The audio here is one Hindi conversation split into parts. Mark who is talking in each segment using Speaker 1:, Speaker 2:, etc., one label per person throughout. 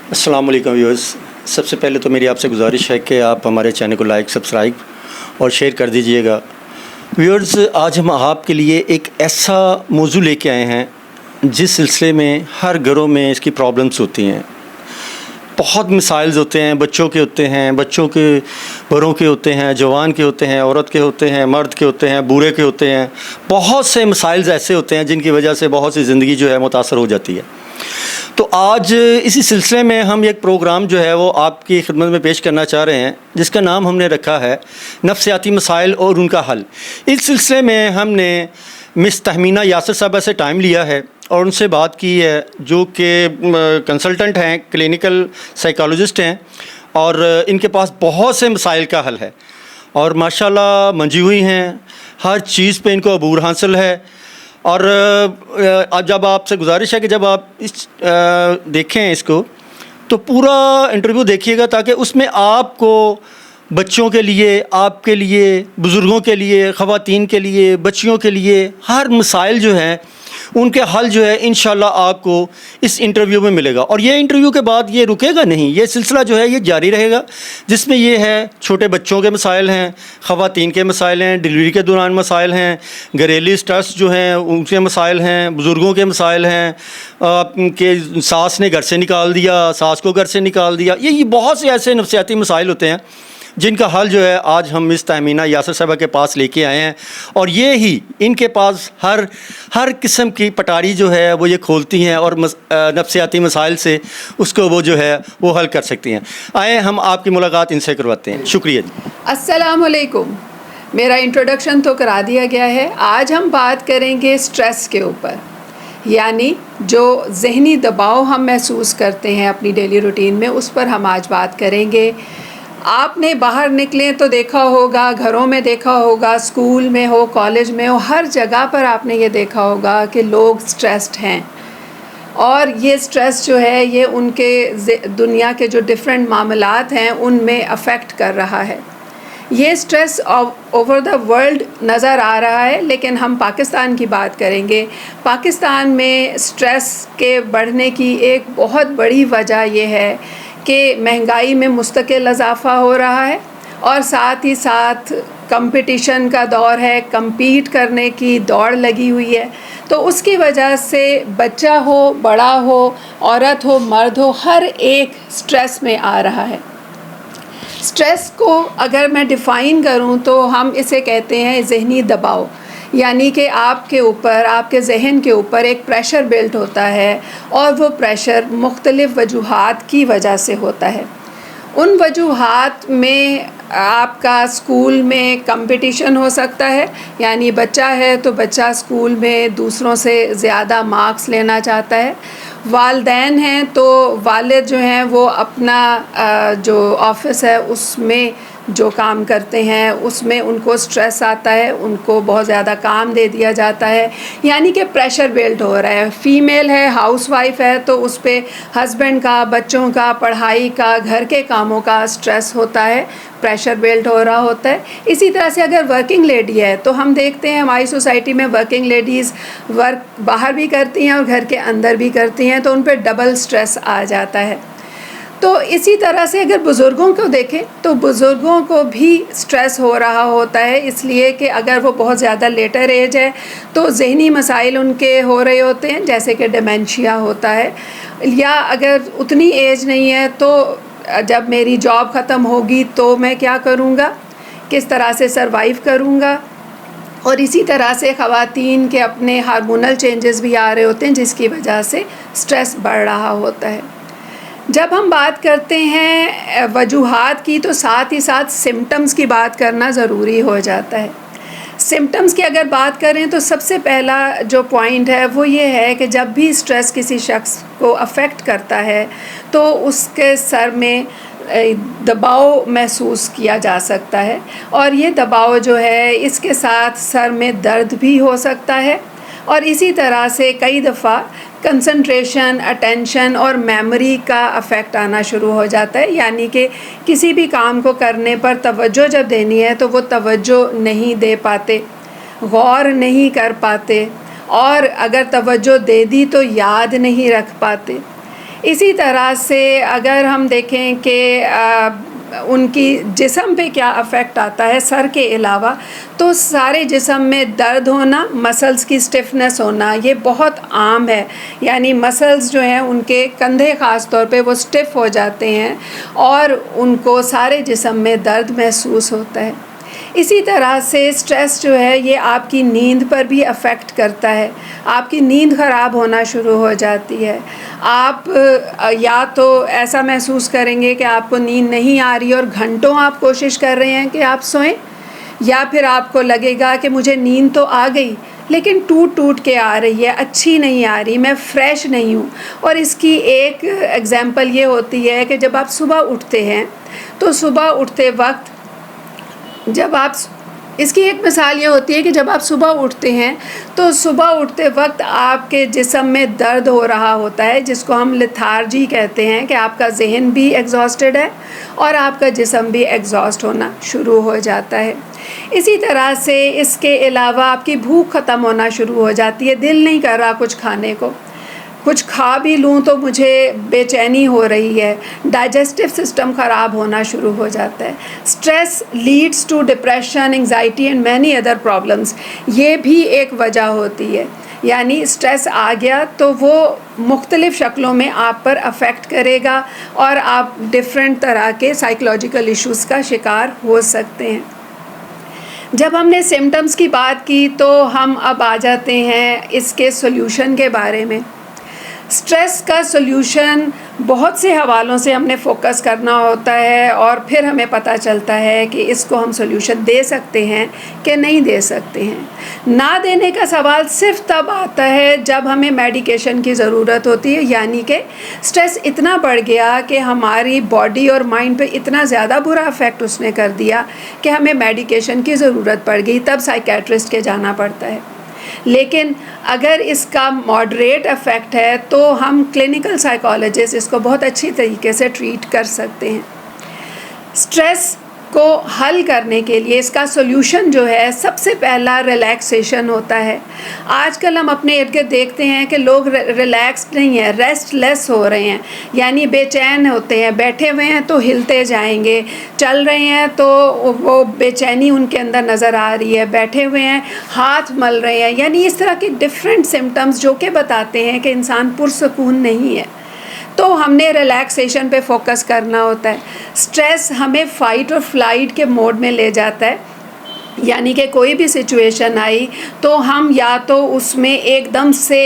Speaker 1: अस्सलाम वालेकुम व्यूअर्स। सबसे पहले तो मेरी आपसे गुजारिश है कि आप हमारे चैनल को लाइक, सब्सक्राइब और शेयर कर दीजिएगा। व्यूअर्स, आज हम आपके लिए एक ऐसा मौजू लेके आए हैं जिस सिलसिले में हर घरों में इसकी प्रॉब्लम्स होती हैं। बहुत मिसाइल्स होते हैं, बच्चों के होते हैं, बच्चों के बड़ों के होते हैं, जवान के होते हैं, औरत के होते हैं, मर्द के होते हैं, बूढ़े के होते हैं। बहुत से मिसाइल्स ऐसे होते हैं जिनकी वजह से बहुत सी ज़िंदगी जो है मुतासर हो जाती है। तो आज इसी सिलसिले में हम एक प्रोग्राम जो है वो आपकी खिदमत में पेश करना चाह रहे हैं, जिसका नाम हमने रखा है नफ्सियाती मसाइल और उनका हल। इस सिलसिले में हमने मिस तहमीना यासिर साहबा से टाइम लिया है और उनसे बात की है, जो कि कंसल्टेंट हैं, क्लिनिकल साइकोलॉजिस्ट हैं और इनके पास बहुत से मसाइल का हल है और माशाल्लाह मंजी हुई हैं। हर चीज़ पे इनको अबूर हासिल है। और जब आपसे गुजारिश है कि जब आप देखें इसको तो पूरा इंटरव्यू देखिएगा, ताकि उसमें आपको बच्चों के लिए, आपके लिए, बुज़ुर्गों के लिए, ख़वातीन के लिए, बच्चियों के लिए हर मसाइल जो हैं उनके हल जो है इंशाल्लाह आपको इस इंटरव्यू में मिलेगा। और ये इंटरव्यू के बाद ये रुकेगा नहीं, ये सिलसिला जो है ये जारी रहेगा, जिसमें ये है छोटे बच्चों के मसाइल हैं, ख़वातीन के मसाइल हैं, डिलीवरी के दौरान मसाइल हैं, घरेलू स्ट्रेस जो हैं उनके मसाइल हैं, बुज़ुर्गों के मसाइल हैं, कि सास ने घर से निकाल दिया, सास को घर से निकाल दिया। ये बहुत से ऐसे नफ्सियाती मसाइल होते हैं जिनका हल जो है आज हम मिस तहमीना यासिर साहबा के पास लेके आए हैं। और ये ही इनके पास हर किस्म की पटारी जो है वो ये खोलती हैं और नफ्सियाती मसाइल से उसको वो जो है वो हल कर सकती हैं। आए हम आपकी मुलाकात इनसे करवाते हैं। शुक्रिया जी।
Speaker 2: अस्सलाम वालेकुम। मेरा इंट्रोडक्शन तो करा दिया गया है। आज हम बात करेंगे स्ट्रेस के ऊपर, यानी जो ज़हनी दबाव हम महसूस करते हैं अपनी डेली रूटीन में, उस पर हम आज बात करेंगे। आपने बाहर निकले तो देखा होगा, घरों में देखा होगा, स्कूल में हो, कॉलेज में हो, हर जगह पर आपने ये देखा होगा कि लोग स्ट्रेस्ड हैं। और ये स्ट्रेस जो है ये उनके दुनिया के जो डिफरेंट मामलात हैं उनमें अफेक्ट कर रहा है। ये स्ट्रेस ओवर द वर्ल्ड नज़र आ रहा है, लेकिन हम पाकिस्तान की बात करेंगे। पाकिस्तान में स्ट्रेस के बढ़ने की एक बहुत बड़ी वजह ये है कि महंगाई में मुस्तकिल इजाफ़ा हो रहा है और साथ ही साथ कंपटीशन का दौर है, compete करने की दौड़ लगी हुई है। तो उसकी वजह से बच्चा हो, बड़ा हो, औरत हो, मर्द हो, हर एक स्ट्रेस में आ रहा है। स्ट्रेस को अगर मैं डिफ़ाइन करूं तो हम इसे कहते हैं ज़हनी दबाव, यानी कि आपके ऊपर, आपके जहन के ऊपर एक प्रेशर बिल्ट होता है और वो प्रेशर मुख्तलिफ़ वजूहात की वजह से होता है। उन वजूहात में आपका स्कूल में कंपटीशन हो सकता है, यानी बच्चा है तो बच्चा स्कूल में दूसरों से ज़्यादा मार्क्स लेना चाहता है। वालिदैन हैं तो वालिद जो हैं वो अपना जो ऑफ़िस है उसमें जो काम करते हैं उसमें उनको स्ट्रेस आता है, उनको बहुत ज़्यादा काम दे दिया जाता है, यानी कि प्रेशर बिल्ड हो रहा है। फ़ीमेल है, हाउसवाइफ है, तो उस पे हस्बैंड का, बच्चों का, पढ़ाई का, घर के कामों का स्ट्रेस होता है, प्रेशर बिल्ड हो रहा होता है। इसी तरह से अगर वर्किंग लेडी है तो हम देखते हैं हमारी सोसाइटी में वर्किंग लेडीज़ वर्क बाहर भी करती हैं और घर के अंदर भी करती हैं, तो उन पर डबल स्ट्रेस आ जाता है। तो इसी तरह से अगर बुज़ुर्गों को देखें तो बुज़ुर्गों को भी स्ट्रेस हो रहा होता है, इसलिए कि अगर वो बहुत ज़्यादा लेटर एज है तो ज़हनी मसाइल उनके हो रहे होते हैं, जैसे कि डिमेंशिया होता है। या अगर उतनी एज नहीं है तो जब मेरी जॉब ख़त्म होगी तो मैं क्या करूँगा, किस तरह से सरवाइव करूँगा। और इसी तरह से ख़वातीन के अपने हार्मोनल चेंजेस भी आ रहे होते हैं, जिसकी वजह से स्ट्रेस बढ़ रहा होता है। जब हम बात करते हैं वजूहात की तो साथ ही साथ सिम्टम्स की बात करना ज़रूरी हो जाता है। सिम्टम्स की अगर बात करें तो सबसे पहला जो पॉइंट है वो ये है कि जब भी स्ट्रेस किसी शख्स को अफ़ेक्ट करता है तो उसके सर में दबाव महसूस किया जा सकता है, और ये दबाव जो है इसके साथ सर में दर्द भी हो सकता है। और इसी तरह से कई दफ़ा कंसंट्रेशन, अटेंशन और मेमोरी का अफेक्ट आना शुरू हो जाता है, यानी कि किसी भी काम को करने पर तवज्जो जब देनी है तो वो तवज्जो नहीं दे पाते, गौर नहीं कर पाते, और अगर तवज्जो दे दी तो याद नहीं रख पाते। इसी तरह से अगर हम देखें कि उनकी जिस्म पे क्या अफ़ेक्ट आता है सर के अलावा, तो सारे जिस्म में दर्द होना, मसल्स की स्टिफनेस होना, ये बहुत आम है। यानी मसल्स जो हैं उनके कंधे ख़ास तौर पे वो स्टिफ हो जाते हैं और उनको सारे जिस्म में दर्द महसूस होता है। इसी तरह से स्ट्रेस जो है ये आपकी नींद पर भी अफ़ेक्ट करता है। आपकी नींद ख़राब होना शुरू हो जाती है। आप या तो ऐसा महसूस करेंगे कि आपको नींद नहीं आ रही और घंटों आप कोशिश कर रहे हैं कि आप सोएं, या फिर आपको लगेगा कि मुझे नींद तो आ गई लेकिन टूट टूट के आ रही है, अच्छी नहीं आ रही, मैं फ़्रेश नहीं हूँ। और इसकी एक एग्ज़ाम्पल ये होती है कि जब आप सुबह उठते हैं तो सुबह उठते वक्त इसकी एक मिसाल ये होती है कि जब आप सुबह उठते हैं तो सुबह उठते वक्त आपके जिस्म में दर्द हो रहा होता है, जिसको हम लेथार्जी कहते हैं, कि आपका जहन भी एग्जॉस्टेड है और आपका जिस्म भी एग्जॉस्ट होना शुरू हो जाता है। इसी तरह से इसके अलावा आपकी भूख ख़त्म होना शुरू हो जाती है, दिल नहीं कर रहा कुछ खाने को, कुछ खा भी लूँ तो मुझे बेचैनी हो रही है, डाइजेस्टिव सिस्टम ख़राब होना शुरू हो जाता है। Stress leads to depression, anxiety and many other problems, ये भी एक वजह होती है। यानी स्ट्रेस आ गया तो वो मुख्तलिफ़ शक्लों में आप पर अफ़ेक्ट करेगा और आप डिफरेंट तरह के साइकोलॉजिकल इश्यूज़ का शिकार हो सकते हैं। जब हमने सिम्टम्स की बात की तो हम अब आ जाते हैं इसके सॉल्यूशन के बारे में। स्ट्रेस का सॉल्यूशन बहुत से हवालों से हमने फ़ोकस करना होता है और फिर हमें पता चलता है कि इसको हम सॉल्यूशन दे सकते हैं कि नहीं दे सकते हैं। ना देने का सवाल सिर्फ तब आता है जब हमें मेडिकेशन की ज़रूरत होती है, यानी कि स्ट्रेस इतना बढ़ गया कि हमारी बॉडी और माइंड पे इतना ज़्यादा बुरा इफ़ेक्ट उसने कर दिया कि हमें मेडिकेशन की ज़रूरत पड़ गई, तब साइकेट्रिस्ट के जाना पड़ता है। लेकिन अगर इसका मॉडरेट इफ़ेक्ट है तो हम क्लिनिकल साइकोलॉजिस्ट इसको बहुत अच्छी तरीके से ट्रीट कर सकते हैं। स्ट्रेस को हल करने के लिए इसका सॉल्यूशन जो है, सबसे पहला रिलैक्सेशन होता है। आजकल हम अपने इर्द गिर्द देखते हैं कि लोग रिलैक्स्ड नहीं है, रेस्टलेस हो रहे हैं, यानी बेचैन होते हैं, बैठे हुए हैं तो हिलते जाएंगे, चल रहे हैं तो वो बेचैनी उनके अंदर नज़र आ रही है, बैठे हुए हैं हाथ मल रहे हैं, यानी इस तरह के डिफरेंट सिम्टम्स जो कि बताते हैं कि इंसान पुरसकून नहीं है। तो हमने रिलैक्सेशन पे फोकस करना होता है। स्ट्रेस हमें फ़ाइट और फ्लाइट के मोड में ले जाता है, यानी कि कोई भी सिचुएशन आई तो हम या तो उसमें एकदम से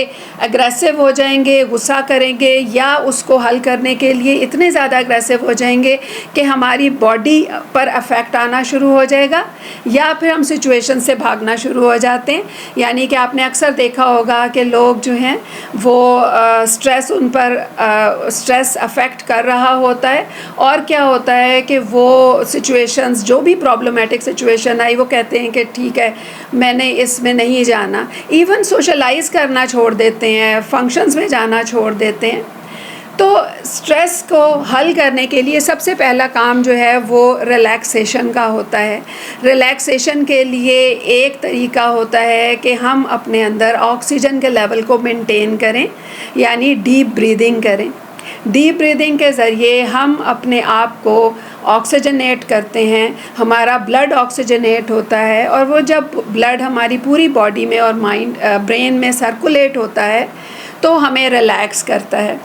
Speaker 2: अग्रेसिव हो जाएंगे, गुस्सा करेंगे, या उसको हल करने के लिए इतने ज़्यादा अग्रेसिव हो जाएंगे कि हमारी बॉडी पर अफेक्ट आना शुरू हो जाएगा, या फिर हम सिचुएशन से भागना शुरू हो जाते हैं। यानी कि आपने अक्सर देखा होगा कि लोग जो हैं वो स्ट्रेस उन पर स्ट्रेस अफेक्ट कर रहा होता है, और क्या होता है कि वो सिचुएशंस, जो भी प्रॉब्लमेटिक सिचुएशन आई, वो कहते हैं कि ठीक है मैंने इसमें नहीं जाना, इवन सोशलाइज करना छोड़ देते हैं, फंक्शंस में जाना छोड़ देते हैं। तो स्ट्रेस को हल करने के लिए सबसे पहला काम जो है वो रिलैक्सेशन का होता है। रिलैक्सेशन के लिए एक तरीका होता है कि हम अपने अंदर ऑक्सीजन के लेवल को मेंटेन करें, यानी डीप ब्रीदिंग करें। डीप ब्रीदिंग के ज़रिए हम अपने आप को ऑक्सीजनेट करते हैं, हमारा ब्लड ऑक्सीजनेट होता है, और वो जब ब्लड हमारी पूरी बॉडी में और माइंड ब्रेन में सर्कुलेट होता है तो हमें रिलैक्स करता है।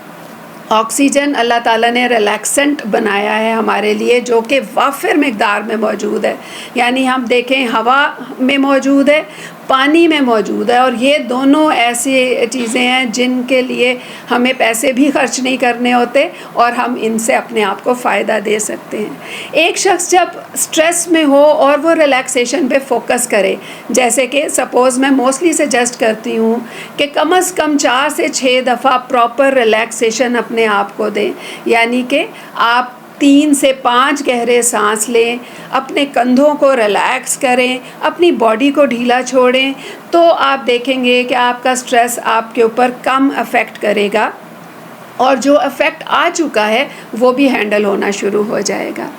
Speaker 2: ऑक्सीजन अल्लाह ताला ने रिलैक्सेंट बनाया है हमारे लिए, जो कि वाफिर मिक़दार में मौजूद है। यानी हम देखें हवा में मौजूद है, पानी में मौजूद है, और ये दोनों ऐसी चीज़ें हैं जिनके लिए हमें पैसे भी खर्च नहीं करने होते और हम इनसे अपने आप को फ़ायदा दे सकते हैं। एक शख्स जब स्ट्रेस में हो और वो रिलैक्सेशन पे फोकस करे, जैसे कि सपोज़ मैं मोस्टली सजेस्ट करती हूँ कि कम से कम 4 से 6 दफ़ा प्रॉपर रिलैक्सेशन अपने आप को दें। यानी कि आप 3 से 5 गहरे सांस लें, अपने कंधों को रिलैक्स करें, अपनी बॉडी को ढीला छोड़ें, तो आप देखेंगे कि आपका स्ट्रेस आपके ऊपर कम अफेक्ट करेगा, और जो अफेक्ट आ चुका है वो भी हैंडल होना शुरू हो जाएगा।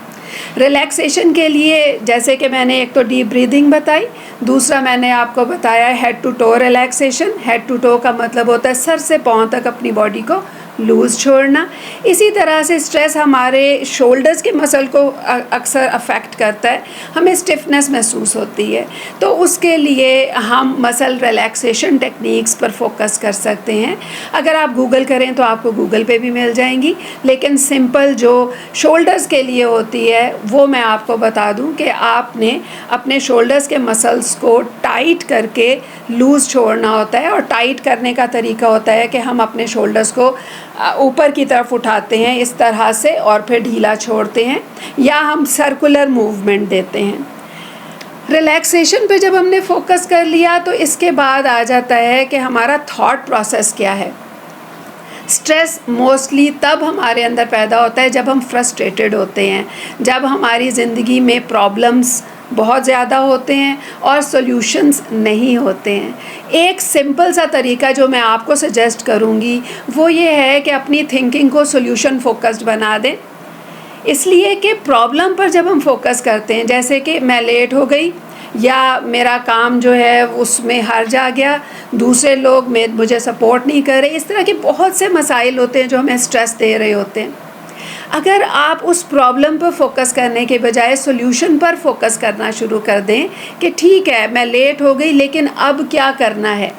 Speaker 2: रिलैक्सेशन के लिए जैसे कि मैंने एक तो डीप ब्रीदिंग बताई, दूसरा मैंने आपको बताया head to toe relaxation. Head to toe का मतलब होता है सर से पाँव तक अपनी बॉडी को लूज़ छोड़ना। इसी तरह से स्ट्रेस हमारे शोल्डर्स के मसल को अक्सर अफेक्ट करता है, हमें स्टिफनेस महसूस होती है, तो उसके लिए हम मसल रिलैक्सेशन टेक्निक्स पर फोकस कर सकते हैं। अगर आप गूगल करें तो आपको गूगल पे भी मिल जाएंगी, लेकिन सिंपल जो शोल्डर्स के लिए होती है वो मैं आपको बता दूं कि आपने अपने शोल्डर्स के मसल्स को टाइट करके लूज़ छोड़ना होता है। और टाइट करने का तरीका होता है कि हम अपने शोल्डर्स को ऊपर की तरफ उठाते हैं इस तरह से और फिर ढीला छोड़ते हैं, या हम सर्कुलर मूवमेंट देते हैं। रिलैक्सेशन पे जब हमने फोकस कर लिया तो इसके बाद आ जाता है कि हमारा थॉट प्रोसेस क्या है। स्ट्रेस मोस्टली तब हमारे अंदर पैदा होता है जब हम फ्रस्ट्रेटेड होते हैं, जब हमारी ज़िंदगी में प्रॉब्लम्स बहुत ज़्यादा होते हैं और सॉल्यूशंस नहीं होते हैं। एक सिंपल सा तरीका जो मैं आपको सजेस्ट करूँगी वो ये है कि अपनी थिंकिंग को सॉल्यूशन फोकस्ड बना दें। इसलिए कि प्रॉब्लम पर जब हम फोकस करते हैं, जैसे कि मैं लेट हो गई या मेरा काम जो है उसमें हार जा गया, दूसरे लोग मुझे सपोर्ट नहीं कर रहे, इस तरह के बहुत से मसाइल होते हैं जो हमें स्ट्रेस दे रहे होते हैं। अगर आप उस प्रॉब्लम पर फोकस करने के बजाय सॉल्यूशन पर फोकस करना शुरू कर दें कि ठीक है मैं लेट हो गई, लेकिन अब क्या करना है,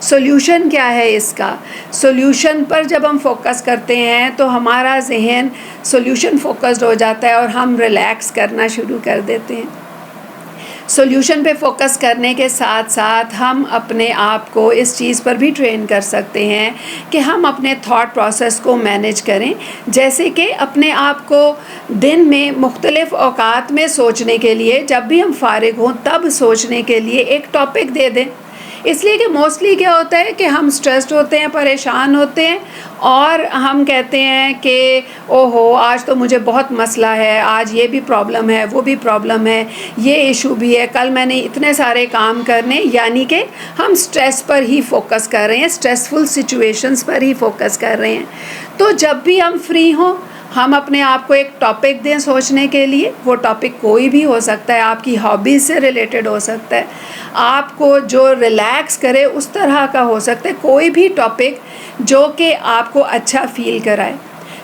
Speaker 2: सॉल्यूशन क्या है इसका। सॉल्यूशन पर जब हम फोकस करते हैं तो हमारा जहन सॉल्यूशन फोकस्ड हो जाता है और हम रिलैक्स करना शुरू कर देते हैं। सॉल्यूशन पे फोकस करने के साथ साथ हम अपने आप को इस चीज़ पर भी ट्रेन कर सकते हैं कि हम अपने थॉट प्रोसेस को मैनेज करें। जैसे कि अपने आप को दिन में मुख्तलिफ़ औकात में सोचने के लिए, जब भी हम फारिग हों तब सोचने के लिए एक टॉपिक दे दें। इसलिए कि मोस्टली क्या होता है कि हम स्ट्रेस्ड होते हैं, परेशान होते हैं और हम कहते हैं कि ओहो आज तो मुझे बहुत मसला है, आज ये भी प्रॉब्लम है, वो भी प्रॉब्लम है, ये इशू भी है, कल मैंने इतने सारे काम करने, यानी कि हम स्ट्रेस पर ही फोकस कर रहे हैं, स्ट्रेसफुल सिचुएशंस पर ही फोकस कर रहे हैं। तो जब भी हम फ्री हों हम अपने आप को एक टॉपिक दें सोचने के लिए। वो टॉपिक कोई भी हो सकता है, आपकी हॉबीज़ से रिलेटेड हो सकता है, आपको जो रिलैक्स करे उस तरह का हो सकता है, कोई भी टॉपिक जो कि आपको अच्छा फ़ील कराए।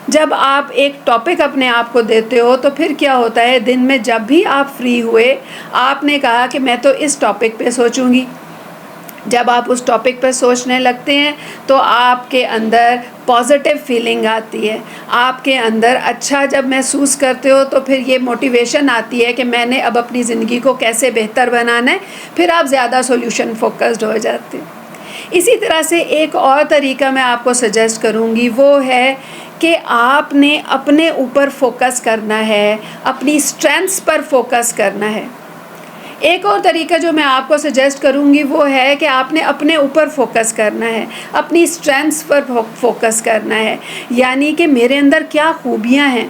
Speaker 2: जब आप एक टॉपिक अपने आप को देते हो तो फिर क्या होता है, दिन में जब भी आप फ्री हुए आपने कहा कि मैं तो इस टॉपिक पे सोचूंगी। जब आप उस टॉपिक पर सोचने लगते हैं तो आपके अंदर पॉजिटिव फीलिंग आती है, आपके अंदर अच्छा जब महसूस करते हो तो फिर ये मोटिवेशन आती है कि मैंने अब अपनी ज़िंदगी को कैसे बेहतर बनाना है, फिर आप ज़्यादा सॉल्यूशन फोकस्ड हो जाते हैं। इसी तरह से एक और तरीका मैं आपको सजेस्ट करूँगी, वो है कि आपने अपने ऊपर फोकस करना है, अपनी स्ट्रेंथ्स पर फोकस करना है। एक और तरीका जो मैं आपको सजेस्ट करूँगी वो है कि आपने अपने ऊपर फोकस करना है, अपनी स्ट्रेंथ्स पर फोकस करना है, यानी कि मेरे अंदर क्या खूबियाँ हैं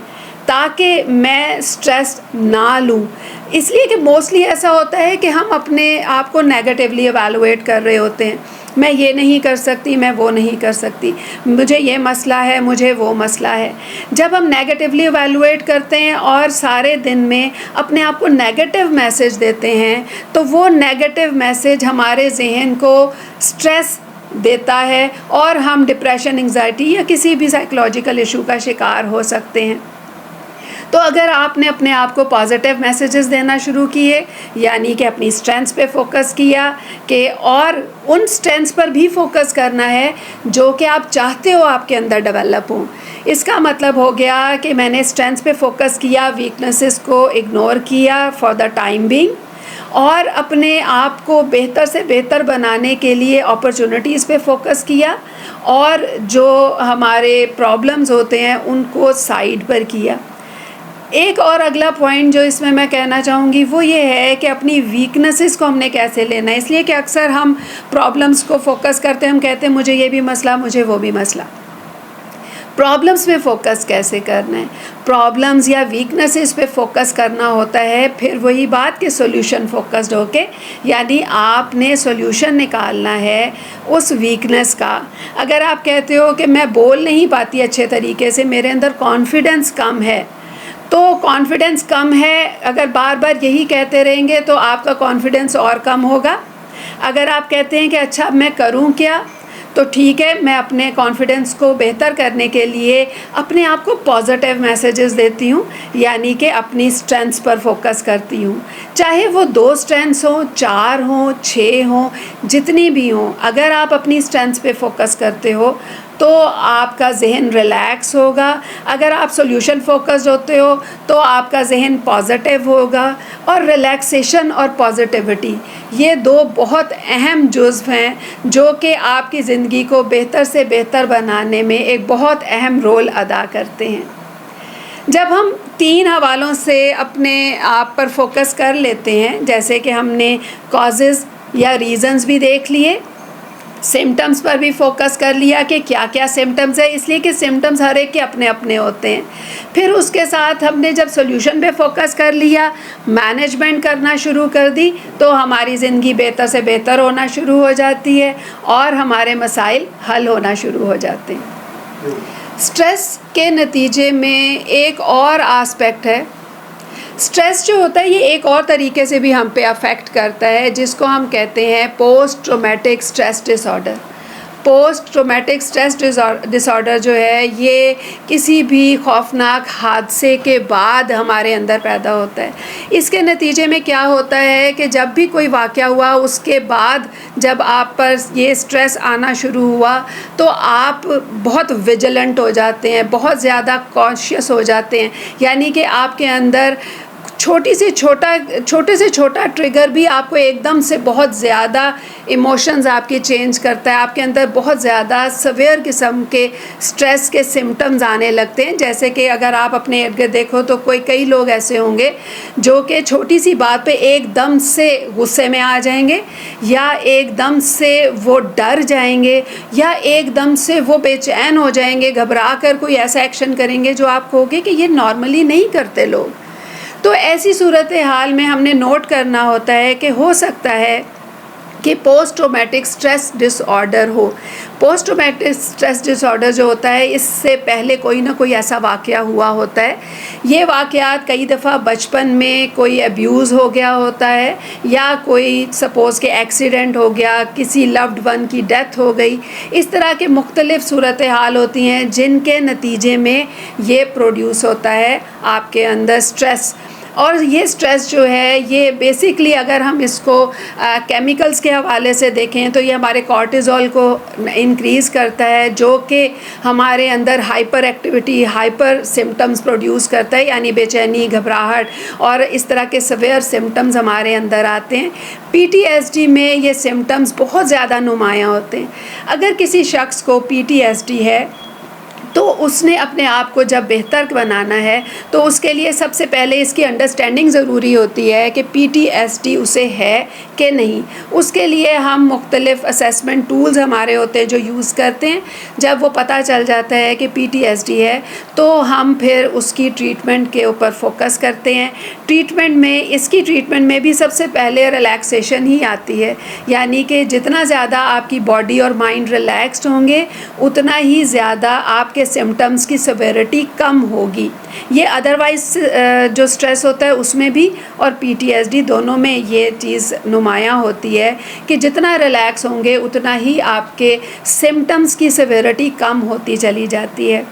Speaker 2: ताकि मैं स्ट्रेस ना लूँ। इसलिए कि मोस्टली ऐसा होता है कि हम अपने आप को नेगेटिवली एवेलुएट कर रहे होते हैं, मैं ये नहीं कर सकती, मैं वो नहीं कर सकती, मुझे ये मसला है, मुझे वो मसला है। जब हम नेगेटिवली एवेलुएट करते हैं और सारे दिन में अपने आप को नेगेटिव मैसेज देते हैं तो वो नेगेटिव मैसेज हमारे जहन को स्ट्रेस देता है और हम डिप्रेशन, एंग्जाइटी या किसी भी साइकोलॉजिकल इशू का शिकार हो सकते हैं। तो अगर आपने अपने आप को पॉजिटिव मैसेजेस देना शुरू किए, यानी कि अपनी स्ट्रेंथ्स पे फोकस किया कि और उन स्ट्रेंथ्स पर भी फोकस करना है जो कि आप चाहते हो आपके अंदर डेवलप हो। इसका मतलब हो गया कि मैंने स्ट्रेंथ्स पे फोकस किया, वीकनेसेस को इग्नोर किया फॉर द टाइम बीइंग, और अपने आप को बेहतर से बेहतर बनाने के लिए अपॉर्चुनिटीज़ पे फोकस किया, और जो हमारे प्रॉब्लम्स होते हैं उनको साइड पर किया। एक और अगला पॉइंट जो इसमें मैं कहना चाहूँगी वो ये है कि अपनी वीकनेसेस को हमने कैसे लेना है। इसलिए कि अक्सर हम प्रॉब्लम्स को फोकस करते हैं, हम कहते हैं मुझे ये भी मसला, मुझे वो भी मसला। प्रॉब्लम्स पे फोकस कैसे करना है, प्रॉब्लम्स या वीकनेसेस पे फोकस करना होता है फिर वही बात कि सॉल्यूशन फोकस्ड होके, यानी आपने सॉल्यूशन निकालना है उस वीकनेस का। अगर आप कहते हो कि मैं बोल नहीं पाती अच्छे तरीके से, मेरे अंदर कॉन्फिडेंस कम है, तो कॉन्फिडेंस कम है अगर बार बार यही कहते रहेंगे तो आपका कॉन्फिडेंस और कम होगा। अगर आप कहते हैं कि अच्छा मैं करूं क्या, तो ठीक है, मैं अपने कॉन्फिडेंस को बेहतर करने के लिए अपने आप को पॉजिटिव मैसेजेस देती हूँ, यानी कि अपनी स्ट्रेंथ्स पर फोकस करती हूँ। चाहे वो 2 स्ट्रेंथ्स हों, 4 हों, 6 हों, जितनी भी हों, अगर आप अपनी स्ट्रेंथ्स पे फोकस करते हो तो आपका ज़हन रिलैक्स होगा। अगर आप सॉल्यूशन फोकस्ड होते हो तो आपका ज़हन पॉजिटिव होगा। और रिलैक्सेशन और पॉजिटिविटी, ये 2 बहुत अहम जुज़्व हैं जो कि आपकी ज़िंदगी को बेहतर से बेहतर बनाने में एक बहुत अहम रोल अदा करते हैं। जब हम 3 हवालों से अपने आप पर फोकस कर लेते हैं, जैसे कि हमने कॉजेज़ या रीज़न्स भी देख लिए, सिम्टम्स पर भी फोकस कर लिया कि क्या क्या सिम्टम्स है, इसलिए कि सिम्टम्स हर एक के अपने अपने होते हैं। फिर उसके साथ हमने जब सॉल्यूशन पे फोकस कर लिया, मैनेजमेंट करना शुरू कर दी, तो हमारी ज़िंदगी बेहतर से बेहतर होना शुरू हो जाती है और हमारे मसाइल हल होना शुरू हो जाते हैं। स्ट्रेस के नतीजे में एक और आस्पेक्ट है, स्ट्रेस जो होता है ये एक और तरीके से भी हम पे अफेक्ट करता है, जिसको हम कहते हैं post traumatic stress disorder. Post traumatic stress disorder जो है ये किसी भी खौफनाक हादसे के बाद हमारे अंदर पैदा होता है। इसके नतीजे में क्या होता है कि जब भी कोई वाक़या हुआ, उसके बाद जब आप पर ये स्ट्रेस आना शुरू हुआ तो आप बहुत विजिलेंट हो जाते हैं, बहुत ज़्यादा कॉन्शियस हो जाते हैं, यानी कि आपके अंदर छोटे से छोटा ट्रिगर भी आपको एकदम से बहुत ज़्यादा इमोशंस आपके चेंज करता है। आपके अंदर बहुत ज़्यादा सवेयर किस्म के स्ट्रेस के सिम्टम्स आने लगते हैं। जैसे कि अगर आप अपने इर्द गिर्द देखो तो कई लोग ऐसे होंगे जो कि छोटी सी बात पे एकदम से गुस्से में आ जाएंगे, या एकदम से वो डर जाएंगे, या एकदम से वो बेचैन हो जाएंगे, घबरा कर कोई ऐसा एक्शन करेंगे जो आप कहोगे कि ये नॉर्मली नहीं करते लोग। तो ऐसी सूरत हाल में हमने नोट करना होता है कि हो सकता है कि पोस्ट ट्रॉमेटिक स्ट्रेस डिसऑर्डर हो। पोस्ट ट्रॉमेटिक स्ट्रेस डिसऑर्डर जो होता है, इससे पहले कोई ना कोई ऐसा वाक़या हुआ होता है। ये वाक़यात कई दफ़ा बचपन में कोई अब्यूज़ हो गया होता है, या कोई सपोज़ के एक्सीडेंट हो गया, किसी लव्ड वन की डेथ हो गई। इस तरह के मुख्तलिफ़ सूरत हाल होती हैं जिनके नतीजे में ये प्रोड्यूस होता है आपके अंदर स्ट्रेस। और ये स्ट्रेस जो है ये बेसिकली अगर हम इसको केमिकल्स के हवाले से देखें तो ये हमारे कॉर्टिज़ोल को इंक्रीज़ करता है, जो कि हमारे अंदर hyper activity, hyper symptoms produce करता है, यानी बेचैनी, घबराहट और इस तरह के सवेयर सिम्टम्स हमारे अंदर आते हैं। PTSD में ये सिम्टम्स बहुत ज़्यादा नुमायाँ होते हैं। अगर किसी शख्स को PTSD है तो उसने अपने आप को जब बेहतर बनाना है तो उसके लिए सबसे पहले इसकी अंडरस्टैंडिंग ज़रूरी होती है कि PTSD उसे है कि नहीं। उसके लिए हम मुख्तलिफ़ असेसमेंट टूल्स हमारे होते हैं जो यूज़ करते हैं। जब वो पता चल जाता है कि PTSD है तो हम फिर उसकी ट्रीटमेंट के ऊपर फोकस करते हैं। इसकी ट्रीटमेंट में भी सबसे पहले रिलैक्सेशन ही आती है, यानी कि जितना ज़्यादा आपकी बॉडी और माइंड रिलैक्स्ड होंगे उतना ही ज़्यादा आपके सिम्टम्स की सेवेरिटी कम होगी। ये अदरवाइज़ जो स्ट्रेस होता है उसमें भी और PTSD दोनों में ये चीज़ नुमायाँ होती है कि जितना रिलैक्स होंगे उतना ही आपके सिम्टम्स की सेवेरिटी कम होती चली जाती है।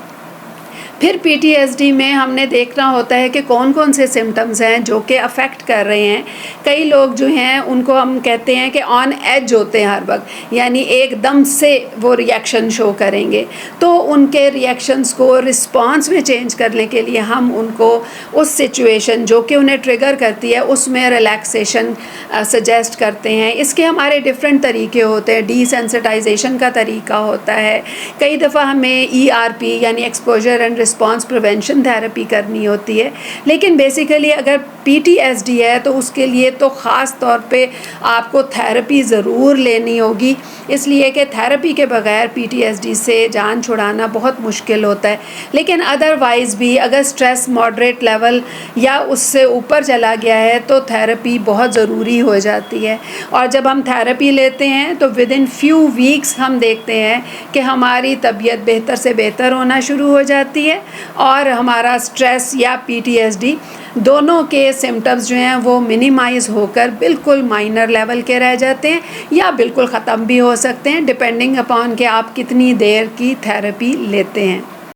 Speaker 2: फिर PTSD में हमने देखना होता है कि कौन कौन से सिम्टम्स हैं जो कि अफेक्ट कर रहे हैं। कई लोग जो हैं उनको हम कहते हैं कि ऑन एज होते हैं हर वक्त, यानी एकदम से वो रिएक्शन शो करेंगे। तो उनके रिएक्शंस को रिस्पॉन्स में चेंज करने के लिए हम उनको उस सिचुएशन जो कि उन्हें ट्रिगर करती है उसमें रिलैक्सेशन सजेस्ट करते हैं। इसके हमारे डिफरेंट तरीके होते हैं। डिसेंसिटाइजेशन का तरीका होता है, कई दफ़ा हमें ERP यानी exposure and response prevention therapy करनी होती है। लेकिन बेसिकली अगर PTSD है तो उसके लिए तो ख़ास तौर पे आपको थेरेपी ज़रूर लेनी होगी, इसलिए कि थेरेपी के बगैर PTSD से जान छुड़ाना बहुत मुश्किल होता है। लेकिन अदरवाइज़ भी अगर स्ट्रेस मॉडरेट लेवल या उससे ऊपर चला गया है तो थेरेपी बहुत ज़रूरी हो जाती है। और जब हम थेरेपी लेते हैं तो विद इन फ्यू वीक्स हम देखते हैं कि हमारी तबीयत बेहतर से बेहतर होना शुरू हो जाती है है और हमारा स्ट्रेस या पीटीएसडी दोनों के सिम्टम्स जो हैं वो मिनिमाइज़ होकर बिल्कुल माइनर लेवल के रह जाते हैं या बिल्कुल ख़त्म भी हो सकते हैं, डिपेंडिंग अपॉन कि आप कितनी देर की थेरेपी लेते हैं।